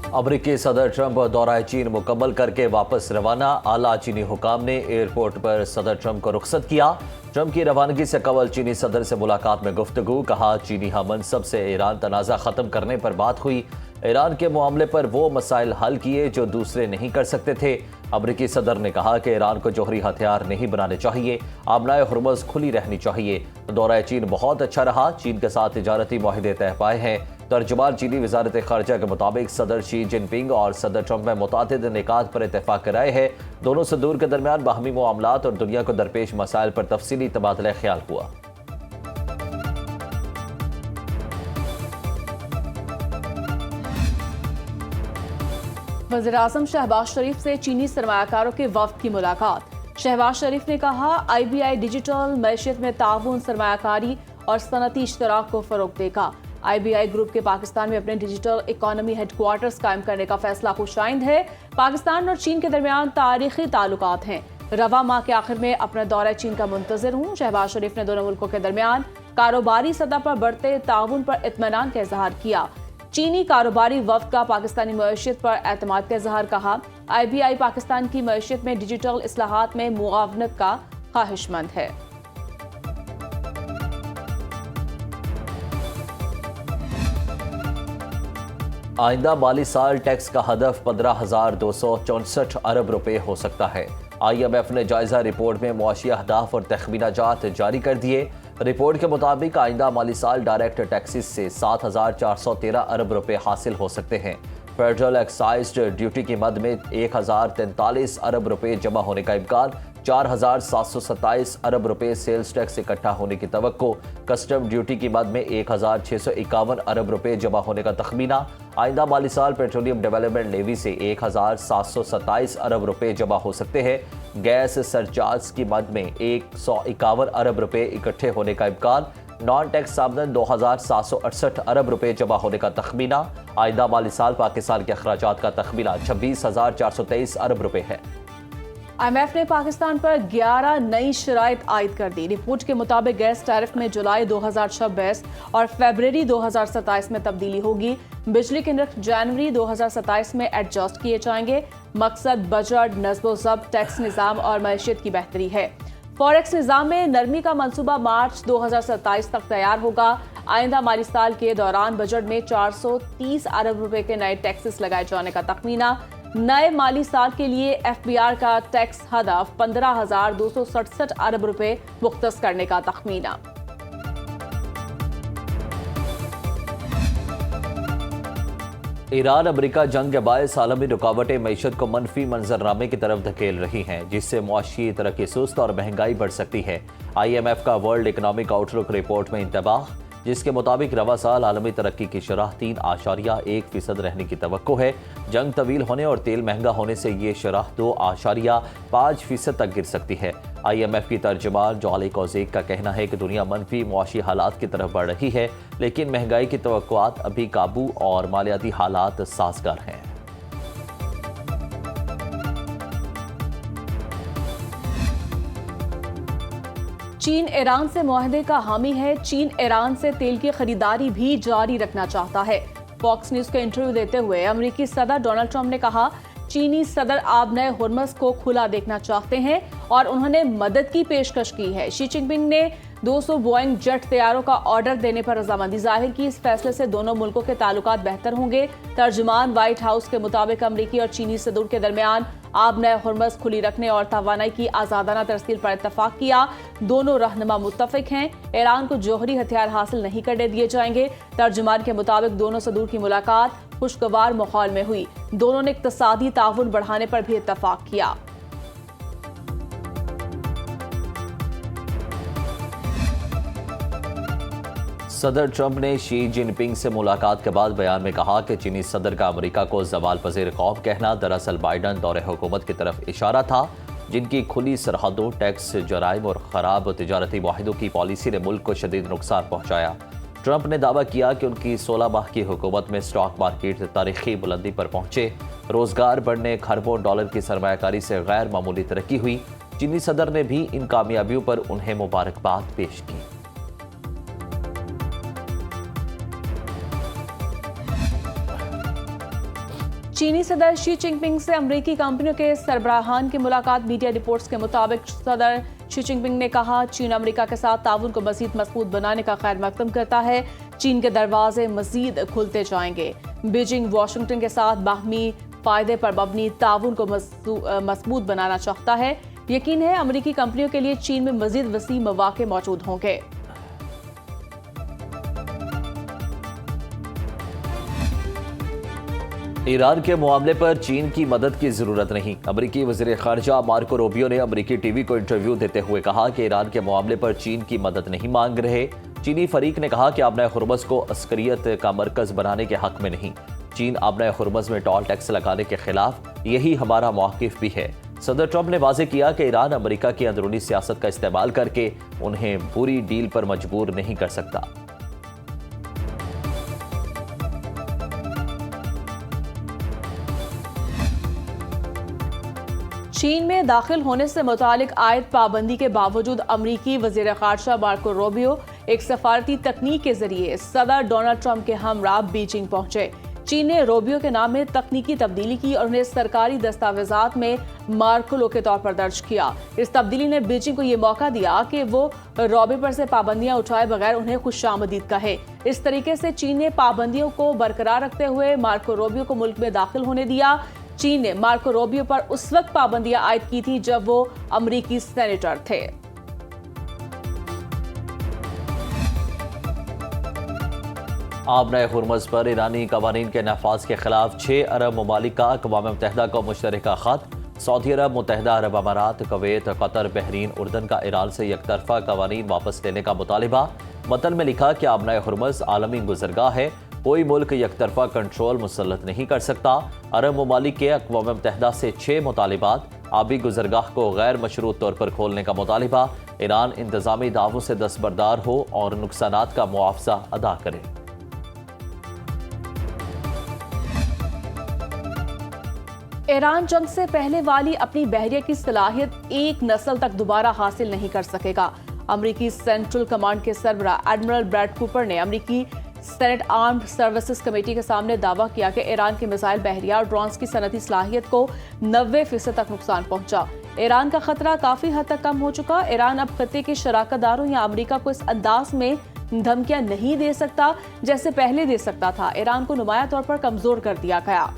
अमरीकी सदर ट्रंप दौरा चीन मुकम्मल करके वापस रवाना। आला चीनी हुकाम ने एयरपोर्ट पर सदर ट्रंप को रुखसत किया। ट्रंप की रवानगी से कबल चीनी सदर से मुलाकात में गुफ्तगू। कहा, चीनी हममनसब से ईरान तनाज़ा ख़त्म करने पर बात हुई। ईरान के मामले पर वो मसाइल हल किए जो दूसरे नहीं कर सकते थे। अमरीकी सदर ने कहा कि ईरान को जौहरी हथियार नहीं बनाने चाहिए, आबनाए हुर्मुज़ खुली रहनी चाहिए। दौरा चीन बहुत अच्छा रहा। चीन के साथ तिजारती माहिदे तय पाए हैं। तर्जुमान चीनी वजारत ख़ारजा के मुताबिक सदर शी जिनपिंग और सदर ट्रंप में मुतादिद निकात पर इत्तेफाक कराए हैं। दोनों सदूर के दरमियान बाहमी मामलात और दुनिया को दरपेश मसाइल पर तफसीली तबादला ख्याल हुआ। वज़ीर-ए-आज़म शहबाज शरीफ से चीनी सरमायाकारों के वफ़द की मुलाकात। शहबाज शरीफ ने कहा, IBI डिजिटल मैशियत में ताउन, सरमायाकारी और सनती इश्तराक को फ़रोग़ देगा। IBI ग्रुप के पाकिस्तान में अपने डिजिटल इकॉनमी हेडक्वार्टर्स कायम करने का फैसला खुशाइंद है। पाकिस्तान और चीन के दरमियान तारीखी ताल्लुकात हैं। रवा माह के आखिर में अपना दौरा चीन का मुंतज़िर हूँ। शहबाज शरीफ ने दोनों मुल्कों के दरमियान कारोबारी सतह पर बढ़ते ताउन पर इत्मीनान का इजहार किया। चीनी कारोबारी वफ़द का पाकिस्तानी मईशत पर एतमाद का इजहार। कहा, IBI पाकिस्तान की मईशत में डिजिटल इस्लाहात में मुआवनत का ख्वाहिशमंद है। आइंदा माली साल टैक्स का हदफ 15,264 अरब रुपए हो सकता है। IMF ने जायजा रिपोर्ट में मुआशी अहदाफ और तखमीना जात जारी कर दिए। रिपोर्ट के मुताबिक आइंदा माली साल डायरेक्ट टैक्सेस से 7,413 अरब रुपए हासिल हो सकते हैं। फेडरल एक्साइज ड्यूटी की मद में 1,043 अरब रुपए जमा होने का इम्कान। 4,727 अरब रुपए सेल्स टैक्स इकट्ठा होने की तवक्को। कस्टम ड्यूटी की मद में 1,651 अरब रुपए जमा होने का तखमीना। आइंदा माली साल पेट्रोलियम डेवलपमेंट लेवी से 1,727 अरब रुपए जमा हो सकते हैं। गैस सरचार्ज की मद में 151 अरब रुपए इकट्ठे होने का इम्कान। नॉन टैक्स आमदन 2,768 अरब रुपए जमा होने का तखमीना। आइंदा माली साल पाकिस्तान के अखराजात का तखमीना 26,423 अरब रुपए है। IMF ने पाकिस्तान पर 11 नई शराइत आयद कर दी। रिपोर्ट के मुताबिक गैस टैरिफ में जुलाई 2026 और फरवरी 2027 में तब्दीली होगी। बिजली के नर्ख जनवरी 2027 में एडजस्ट किए जाएंगे। मकसद बजट, नज़्म ज़ब्त, टैक्स निज़ाम और मैशियत की बेहतरी है। फॉरेक्स निज़ाम में नरमी का मंसूबा मार्च 2027 तक तैयार होगा। आइंदा माली साल के दौरान बजट में 430 अरब रुपए के नए टैक्सेस लगाए जाने का तखमीना। नए माली साल के लिए FBR का टैक्स हदफ 15,267 अरब रुपए मुख्तस करने का तखमीना। ईरान अमेरिका जंग के बायस आलमी रुकावटें मईशत को मनफी मंजरनामे की तरफ धकेल रही हैं, जिससे मुआशी तरक्की सुस्त और महंगाई बढ़ सकती है। IMF का वर्ल्ड इकनॉमिक आउटलुक रिपोर्ट में इंतबाह, जिसके मुताबिक रवा साल आलमी तरक्की की शरह 3.1% रहने की तवक्को है। जंग तवील होने और तेल महंगा होने से ये शरह 2.5% तक गिर सकती है। IMF की तर्जुमान जॉली कोजेक का कहना है कि दुनिया मनफी मुआशी हालात की तरफ बढ़ रही है, लेकिन महंगाई की तवक्कुआत अभी काबू और मालियाती हालात साजगार हैं। चीन ईरान से मुआहदे का हामी है। चीन ईरान से तेल की खरीदारी भी जारी रखना चाहता है। फॉक्स न्यूज को इंटरव्यू देते हुए अमेरिकी सदर डोनाल्ड ट्रंप ने कहा, चीनी सदर आबनाए हुर्मुज़ को खुला देखना चाहते हैं और उन्होंने मदद की पेशकश की है। शी जिनपिंग ने 200 बोइंग जेट तैयारों का ऑर्डर देने पर रजामंदी जाहिर की। इस फैसले से दोनों मुल्कों के ताल्लुकात बेहतर होंगे। तर्जुमान व्हाइट हाउस के मुताबिक अमरीकी और चीनी सदूर के दरमियान आबनाए हुर्मुज़ खुली रखने और तवानाई की आज़ादाना तरसील पर इत्तफाक किया। दोनों रहनुमा मुत्तफिक हैं, ईरान को जौहरी हथियार हासिल नहीं करने दिए जाएंगे। तर्जुमान के मुताबिक दोनों सदूर की मुलाकात खुशगवार माहौल में हुई। दोनों ने इक्तसादी ताउन बढ़ाने पर भी इत्तफाक किया। सदर ट्रंप ने शी जिनपिंग से मुलाकात के बाद बयान में कहा कि चीनी सदर का अमेरिका को जवाल पजीर कौम कहना दरअसल बाइडन दौरे हुकूमत की तरफ इशारा था, जिनकी खुली सरहदों, टैक्स जराइम और खराब तिजारती माहिदों की पॉलिसी ने मुल्क को शदीद नुकसान पहुंचाया। ट्रंप ने दावा किया कि उनकी 16 माह की हुकूमत में स्टॉक मार्केट तारीखी बुलंदी पर पहुंचे, रोजगार बढ़ने, खरबों डॉलर की सरमायाकारी से गैर मामूली तरक्की हुई। चीनी सदर ने भी इन कामयाबियों पर उन्हें मुबारकबाद पेश की। चीनी सदर शी जिनपिंग से अमेरिकी कंपनियों के सरबराहान की मुलाकात। मीडिया रिपोर्ट्स के मुताबिक सदर शी जिनपिंग ने कहा, चीन अमेरिका के साथ ताउन को मजीद मजबूत बनाने का खैर मकदम करता है। चीन के दरवाजे मजीद खुलते जाएंगे। बीजिंग वाशिंगटन के साथ बाहमी फायदे पर मबनी ताउन को मजबूत बनाना चाहता है। यकीन है अमेरिकी कंपनियों के लिए चीन में मजीद वसी मौके मौजूद होंगे। ईरान के मामले पर चीन की मदद की जरूरत नहीं। अमेरिकी वज़ीर ख़ारजा मार्को रूबियो ने अमेरिकी टीवी को इंटरव्यू देते हुए कहा कि ईरान के मामले पर चीन की मदद नहीं मांग रहे। चीनी फरीक ने कहा कि आबना हुर्मुज़ को अस्करियत का मरकज बनाने के हक में नहीं। चीन आबना हुर्मुज़ में टोल टैक्स लगाने के खिलाफ, यही हमारा मौक़िफ़ भी है। सदर ट्रंप ने वाज़ेह किया कि ईरान अमेरिका की अंदरूनी सियासत का इस्तेमाल करके उन्हें बुरी डील पर मजबूर नहीं कर सकता। चीन में दाखिल होने से मुतालिक आयद पाबंदी के बावजूद अमरीकी वज़ीर ख़ारजा मार्को रूबियो एक सफारती तकनीक के जरिए सदर डोनाल्ड ट्रंप के हमरा बीजिंग पहुंचे। चीन ने रूबियो के नाम में तकनीकी तब्दीली की और उन्हें सरकारी दस्तावेजात में मार्को के तौर पर दर्ज किया। इस तब्दीली ने बीजिंग को ये मौका दिया कि वो रूबियो पर से पाबंदियां उठाए बगैर उन्हें खुशामदीद कहे। इस तरीके से चीन ने पाबंदियों को बरकरार रखते हुए मार्को रूबियो को मुल्क में दाखिल होने दिया। चीन ने मार्को रूबियो पर उस वक्त पाबंदियां आयद की थी जब वो अमेरिकी सेनेटर थे। आबना हुर्मुज़ पर ईरानी कवानीन के नफाज के खिलाफ 6 अरब ममालिक का अक़वाम मुत्तहिदा को मुश्तरका ख़त। सऊदी अरब, मुत्तहिदा अरब अमारात, कुवैत, कतर, बहरीन, उर्दन का ईरान से यकतरफा कवानीन वापस लेने का मुतालिबा। मतन में लिखा कि आबना हुर्मुज़ आलमी गुज़रगाह है, कोई मुल्क यकतरफा कंट्रोल मुसल्लत नहीं कर सकता। अरब ममालिक के अक़वाम मुत्तहिदा से 6 मुतालिबात। आबी गुज़रगाह को गैर मशरूत तौर पर खोलने का मुतालिबा। ईरान इंतज़ामी दावों से दस्तबरदार हो और नुकसानात का मुआवजा अदा करे। ईरान जंग से पहले वाली अपनी बहरिया की सलाहियत एक नस्ल तक दोबारा हासिल नहीं कर सकेगा। अमरीकी सेंट्रल कमांड के सरबराह एडमिरल ब्रैड कूपर ने अमरीकी सेनेट आर्म्ड सर्विसेज कमेटी के सामने दावा किया कि ईरान के मिसाइल, बहरिया और ड्रोन्स की सनती सलाहियत को 90% तक नुकसान पहुंचा। ईरान का खतरा काफी हद तक कम हो चुका। ईरान अब खत्ते के शराकतदारों या अमेरिका को इस अंदाज में धमकियां नहीं दे सकता जैसे पहले दे सकता था। ईरान को नुमाया तौर पर कमजोर कर दिया गया।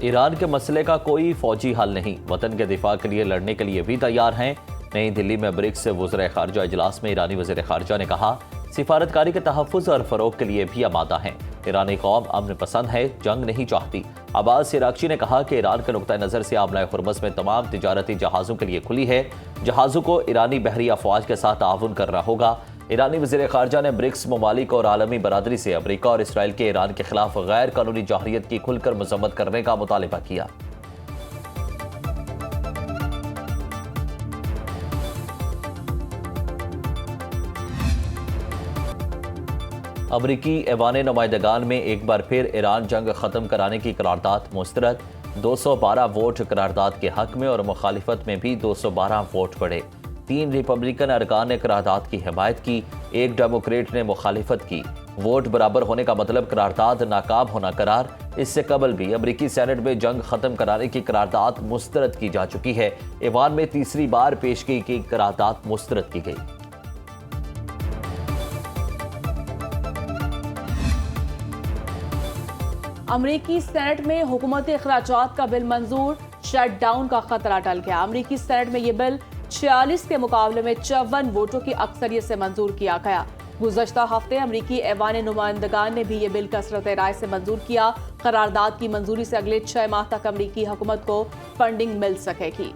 ईरान के मसले का कोई फौजी हल नहीं, वतन के दिफा के लिए लड़ने के लिए भी तैयार हैं। नई दिल्ली में ब्रिक्स वज़ीर ख़ारजा इजलास में ईरानी वज़ीर ख़ारजा ने कहा, सिफारतकारी के तहफ़्फ़ुज़ और फ़रोग़ के लिए भी आमादा हैं। ईरानी कौम अमन पसंद है, जंग नहीं चाहती। अब्बास इराक़ची ने कहा कि ईरान के नुक्ता नज़र से आबना हुर्मुज़ में तमाम तिजारती जहाज़ों के लिए खुली है। जहाज़ों को ईरानी बहरी अफ़वाज के साथ ताउन करना होगा। ईरानी वज़ीर ख़ारजा ने ब्रिक्स ममालिक और आलमी बरादरी से अमेरिका और इसराइल के ईरान के खिलाफ गैर कानूनी जाहरियत की खुलकर मज़म्मत करने का मुतालिबा किया। अमरीकी ऐवान नुमाइंदगान में एक बार फिर ईरान जंग ख़त्म कराने की करारदाद मुस्तरद। 212 वोट करारदाद के हक में और मुखालिफत में भी 212 वोट पड़े। 3 रिपब्लिकन अरकान ने करारदाद की हिमायत की, 1 डेमोक्रेट ने मुखालिफत की। वोट बराबर होने का मतलब करारदाद नाकाम होना करार। इससे कबल भी अमरीकी सेनेट में जंग खत्म कराने की करारदाद मुस्तरद की जा चुकी है। ऐवान में तीसरी बार पेशगी की करारदाद मुस्तरद की गई। अमरीकी सेनेट में हुकूमती अखराजात का बिल मंजूर, शटडाउन का खतरा टल गया। अमरीकी सेनेट में यह बिल 46 के मुकाबले में 54 वोटों की अक्सरियत से मंजूर किया गया। गुज़श्ता हफ्ते अमरीकी ऐवान नुमाइंदगान ने भी ये बिल कसरत राय से मंजूर किया। करारदाद की मंजूरी से अगले 6 माह तक अमरीकी हुकूमत को फंडिंग मिल सकेगी।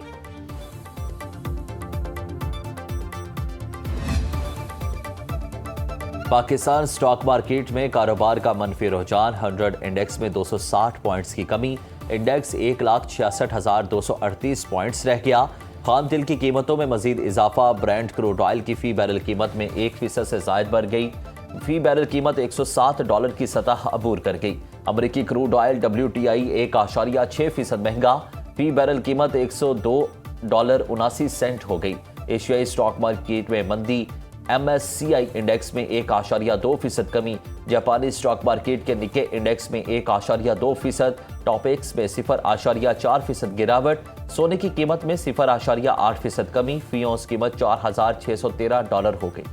पाकिस्तान स्टॉक मार्केट में कारोबार का मनफी रुझान। 100 इंडेक्स में 260 पॉइंट्स की कमी। इंडेक्स 1,66,238 पॉइंट्स रह गया। खाम तेल की कीमतों में मजीद इजाफा। ब्रेंट क्रूड ऑयल की फी बैरल कीमत में 1% से जायद बढ़ गई। फी बैरल कीमत $107 की सतह अबूर कर गई। अमरीकी क्रूड ऑयल WTI 1.6% महंगा। फी बैरल कीमत $102.79 हो गई। एशियाई स्टॉक मार्केट में मंदी, MSCI इंडेक्स में 1.2% कमी, जापानी स्टॉक मार्केट के निक्के इंडेक्स में 1.2%, टॉपेक्स में 0.4% गिरावट, सोने की कीमत में 0.8% कमी, फी औंस कीमत $4,613 हो गई।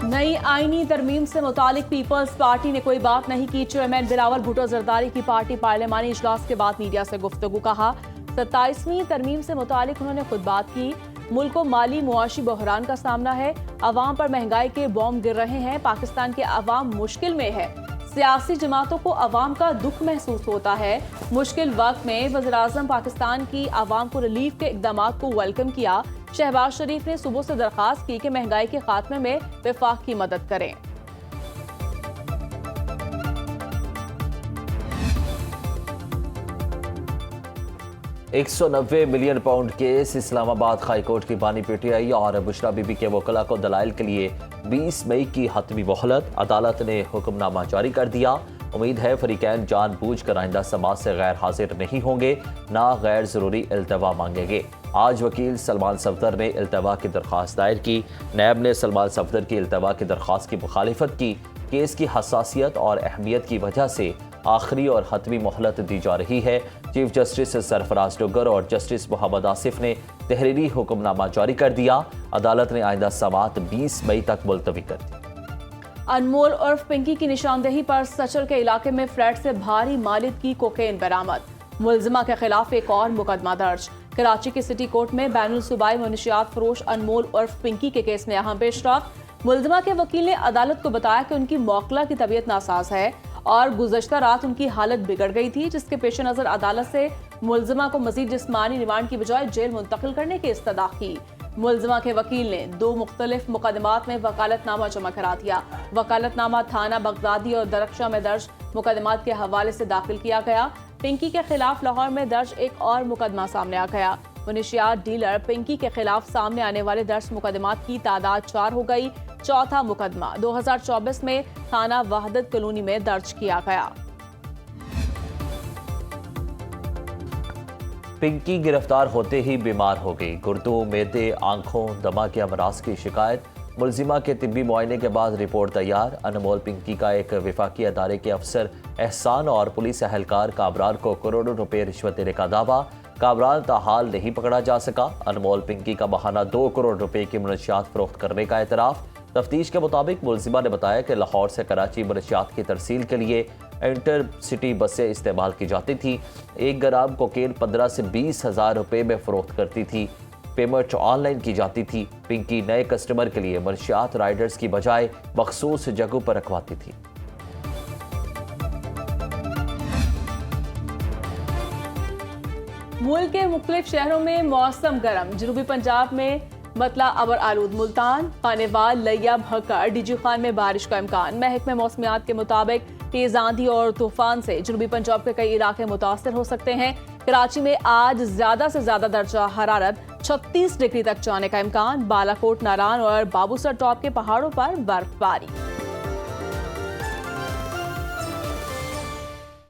नई आईनी तरमीम से मुतालिक पीपल्स पार्टी ने कोई बात नहीं की। चेयरमैन बिलावल भुट्टो जरदारी की पार्टी पार्लियामानी इजलास के बाद मीडिया से गुफ्तगू। कहा 27वीं तरमीम से मुतालिक उन्होंने खुद बात की। मुल्क को माली मुआशी बहरान का सामना है, अवाम पर महंगाई के बॉम्ब गिर रहे हैं, पाकिस्तान के अवाम मुश्किल में है, सियासी जमातों को अवाम का दुख महसूस होता है। मुश्किल वक्त में वज़ीर-ए-आज़म पाकिस्तान की अवाम को रिलीफ के इक़दाम को वेलकम किया। शहबाज शरीफ ने सुबह से दरख्वास्त की कि महंगाई के खात्मे में वफाक की मदद करें। £190 million case, Islamabad high court की बानी पीटीआई और बुशरा बीबी के वकला को दलाइल के लिए 20 मई की हतमी मोहलत, अदालत ने हुक्मनामा जारी कर दिया। उम्मीद है फरीकैन जानबूझकर आइंदा समाज से गैर हाजिर नहीं होंगे, ना गैर जरूरी इल्तवा मांगेंगे। आज वकील सलमान सफदर ने इल्तवा की दरख्वास्त दायर की। नैब ने सलमान सफदर की इल्तवा की दरख्वास्त की मुखालिफत की। केस की हसासियत और अहमियत की वजह से आखिरी और हतमी मोहलत दी जा रही है। चीफ जस्टिस सरफराज डुगर और जस्टिस मोहम्मद आसिफ ने तहरीरी हुक्मनामा जारी कर दिया। अदालत ने आइंदा समाअत 20 मई तक मुलतवी कर दी। अनमोल उर्फ पिंकी की निशानदेही पर सचल के इलाके में फ्लैट से भारी मालिद की कोकेन बरामद, मुलजिमा के खिलाफ एक और मुकदमा दर्ज। कराची की सिटी कोर्ट में बैनुल सूबाई मुनशियात फरोश अनमोल उर्फ पिंकी के केस में अहम पेशरफ्त। मुलजिमा के वकील ने अदालत को बताया कि उनकी मौकला की तबीयत नासाज है और गुज़श्ता रात उनकी हालत बिगड़ गई थी, जिसके पेश नज़र अदालत से मुलजिमा को मजीद जिस्मानी रिमांड की बजाय जेल मुंतकिल करने की इस्तदा की। मुलजिमा के वकील ने 2 मुख्तलिफ मुकदमात में वकालतनामा जमा करा दिया। वकालतनामा थाना बगदादी और दरख्शा में दर्ज मुकदमात के हवाले से दाखिल किया गया। पिंकी के खिलाफ लाहौर में दर्ज एक और मुकदमा सामने आ गया। मुनशियात डीलर पिंकी के खिलाफ सामने आने वाले दर्ज मुकदमात की तादाद 4 हो गई। चौथा मुकदमा 2024 में थाना वहदत कॉलोनी में दर्ज किया गया। पिंकी गिरफ्तार होते ही बीमार हो गई। गुर्दों, मैदे, आंखों, दमा के अमराज की शिकायत। मुलजिमा के तिब्बी मुआयने के बाद रिपोर्ट तैयार। अनमोल पिंकी का एक विफाकी अदारे के अफसर एहसान और पुलिस एहलकार काबरान को करोड़ों रुपए रिश्वत देने का दावा। काबरान ताहाल नहीं पकड़ा जा सका। अनमोल पिंकी का बहाना 2 करोड़ रुपए की मनशियात फरोख्त करने का एतराफ़। तफ्तीश के मुताबिक मुलजिमा ने बताया कि लाहौर से कराची मनशियात की तरसील के लिए इंटर सिटी बसें इस्तेमाल की जाती थी। 1 ग्राम कोकेन 15 से 20 हज़ार रुपये में फरोख्त करती थी। पेमेंट ऑनलाइन की जाती थी। पिंकी नए कस्टमर के लिए मनशियात राइडर्स की बजाय मखसूस जगहों पर रखवाती थी। मुल्क के मुख्तलिफ शहरों में मौसम गर्म। जनूबी पंजाब में मतला अबर आलूद, मुल्तान, खानेवाल, लिया, भक्कड़, डीजी खान में बारिश का इम्कान। महकमे मौसमियात के मुताबिक तेज आंधी और तूफान से जनूबी पंजाब के कई इलाके मुतासर हो सकते हैं। कराची में आज ज्यादा से ज्यादा दर्जा हरारत 36 डिग्री तक जाने का इम्कान। बालाकोट, नारान और बाबूसर टॉप के पहाड़ों पर बर्फबारी।